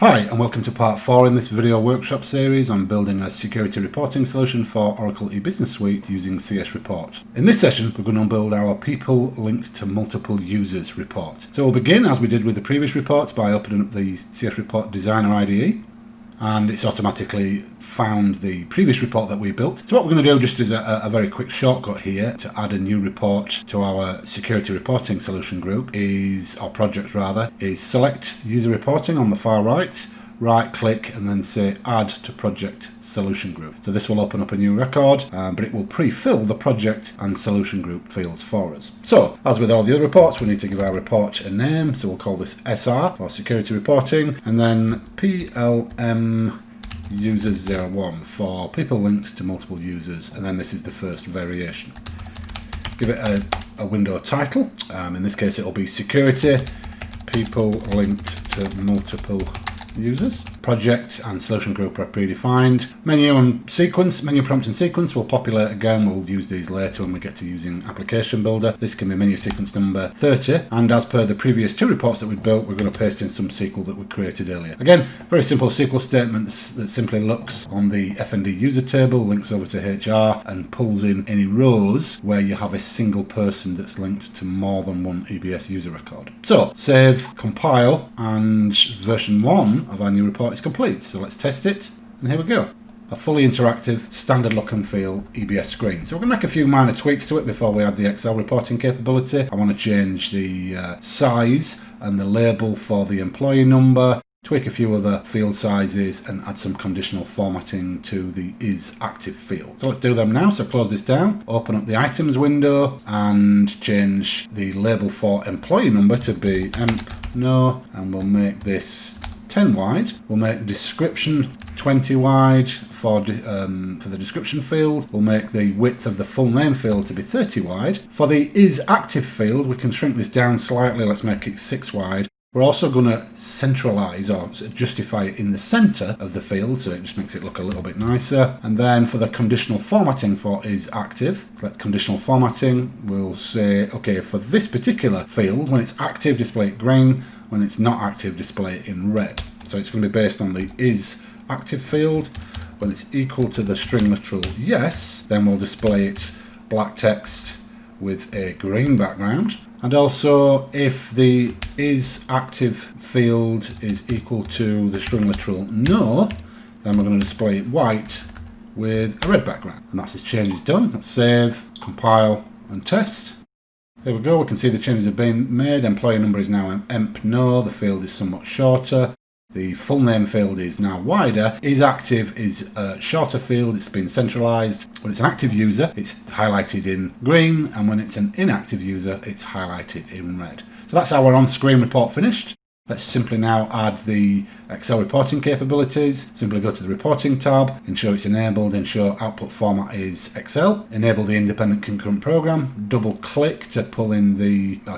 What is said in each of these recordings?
Hi and welcome to part 4 in this video workshop series on building a security reporting solution for Oracle eBusiness Suite using CS Report. In this session we're going to build our people linked to multiple users report. So we'll begin as we did with the previous reports by opening up the CS Report Designer IDE, and it's automatically found the previous report that we built. So what we're going to do, just as a very quick shortcut here to add a new report to our security reporting solution group is, or project rather, is select user reporting on the far right, right click and then say add to project solution group. So this will open up a new record, but it will pre-fill the project and solution group fields for us. So as with all the other reports, we need to give our report a name. So we'll call this SR for security reporting, and then PLM users 01 for people linked to multiple users, and then this is the first variation. Give it a window title. In this case it will be security people linked to multiple users. Project and solution group are predefined. Menu and sequence, menu prompt and sequence will populate again. We'll use these later when we get to using application builder. This can be menu sequence number 30, and as per the previous two reports that we built, we're going to paste in some SQL that we created earlier. Again, very simple SQL statements that simply looks on the F&D user table, links over to HR and pulls in any rows where you have a single person that's linked to more than one EBS user record. So save, compile, and version 1 of our new report is complete. So let's test it, and here we go. A fully interactive, standard look and feel EBS screen. So we're going to make a few minor tweaks to it before we add the Excel reporting capability. I want to change the size and the label for the employee number, tweak a few other field sizes, and add some conditional formatting to the is active field. So let's do them now. So close this down, open up the items window and change the label for employee number to be emp no, and we'll make this 10 wide. We'll make description 20 wide for the description field. We'll make the width of the full name field to be 30 wide. For the is active field, we can shrink this down slightly. Let's make it 6 wide. We're also going to centralize or justify it in the center of the field, so it just makes it look a little bit nicer. And then for the conditional formatting for is active, select conditional formatting, we'll say, okay, for this particular field, when it's active, display it green. When it's not active, display it in red. So it's going to be based on the is active field. When it's equal to the string literal yes, then we'll display it black text with a green background. And also, if the is active field is equal to the string literal no, then we're going to display it white with a red background. And that's as changes done. Let's save, compile, and test. There we go. We can see the changes have been made. Employee number is now emp no. The field is somewhat shorter. The full name field is now wider. Is active is a shorter field. It's been centralized. When it's an active user, it's highlighted in green, and when it's an inactive user, it's highlighted in red. So that's our on-screen report finished. Let's simply now add the Excel reporting capabilities. Simply go to the reporting tab, ensure it's enabled, ensure output format is Excel, enable the independent concurrent program, double click to pull in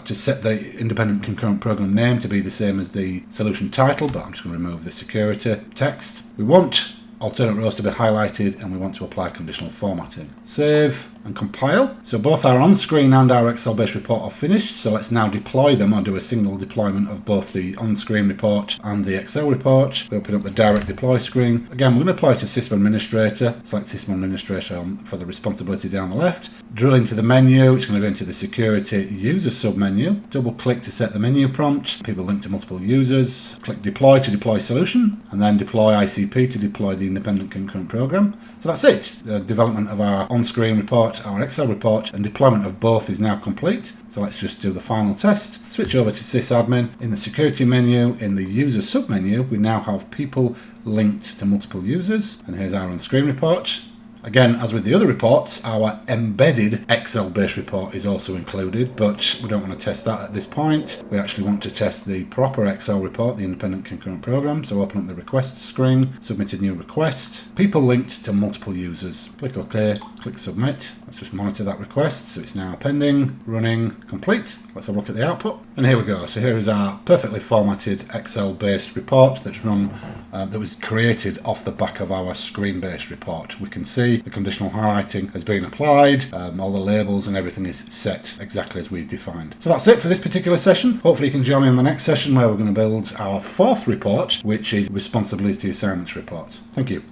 to set the independent concurrent program name to be the same as the solution title, but I'm just going to remove the security text. We want alternate rows to be highlighted, and we want to apply conditional formatting. Save and compile. So both our on-screen and our Excel-based report are finished. So let's now deploy them, or do a single deployment of both the on-screen report and the Excel report. We open up the direct deploy screen. Again, we're going to apply to System Administrator. Select System Administrator for the responsibility down the left. Drill into the menu. It's going to go into the security user submenu. Double click to set the menu prompt. People linked to multiple users. Click deploy to deploy solution, and then deploy ICP to deploy the independent concurrent program. So that's it. The development of our on-screen report, our Excel report, and deployment of both is now complete. So let's just do the final test. Switch over to sysadmin. In the security menu, in the user submenu, we now have people linked to multiple users. And here's our on-screen report. Again, as with the other reports, our embedded Excel-based report is also included, but we don't want to test that at this point. We actually want to test the proper Excel report, the independent concurrent program. So open up the request screen, submit a new request. People linked to multiple users. Click OK, click submit. Let's just monitor that request. So it's now pending, running, complete. Let's have a look at the output. And here we go. So here is our perfectly formatted Excel-based report that's run, that was created off the back of our screen-based report. We can see see the conditional highlighting has been applied, all the labels and everything is set exactly as we've defined. So that's it for this particular session. Hopefully you can join me on the next session where we're going to build our fourth report, which is responsibility assignments report. Thank you.